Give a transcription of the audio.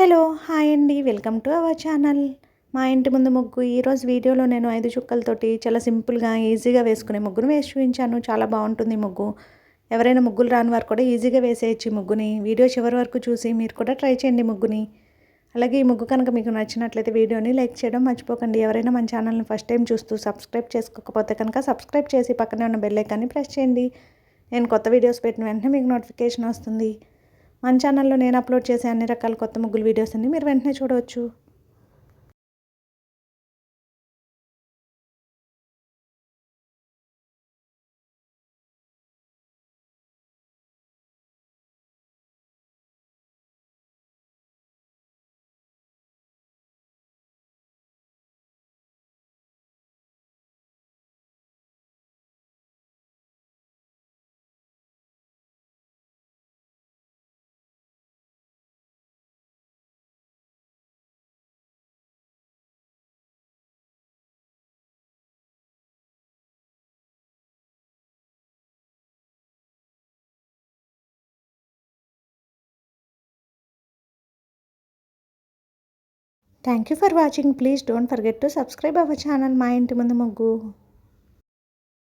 Hello! Hi అండి. Welcome to our channel. మా ఇంటి ముందు ముగ్గు ఈరోజు వీడియోలో నేను 5 చుక్కలతోటి చాలా సింపుల్‌గా, ఈజీగా వేసుకునే ముగ్గును వేసి చూయించాను. చాలా బావుంటుంది ముగ్గు. ఎవరైనా ముగ్గులు రాని వారు కూడా ఈజీగా వేసేయొచ్చు ఈ ముగ్గుని. వీడియో చివరి వరకు చూసి మీరు కూడా ట్రై చేయండి ముగ్గుని. అలాగే ఈ ముగ్గు కనుక మీకు నచ్చినట్లయితే వీడియోని లైక్ చేయడం మర్చిపోకండి. ఎవరైనా మన ఛానల్‌ని ఫస్ట్ టైం చూస్తూ సబ్స్క్రైబ్ చేసుకోకపోతే కనుక సబ్స్క్రైబ్ చేసి పక్కనే ఉన్న బెల్ ఐకాన్‌ని ప్రెస్ చేయండి. నేను కొత్త వీడియోస్ పెట్టిన వెంటనే మీకు నోటిఫికేషన్ వస్తుంది. మన ఛానల్లో నేను అప్లోడ్ చేసే అన్ని రకాల కొత్త ముగ్గులు వీడియోస్ అన్ని మీరు వెంటనే చూడవచ్చు. Thank you for watching. Please don't forget to subscribe our channel మా ఇంటి ముందు ముగ్గు.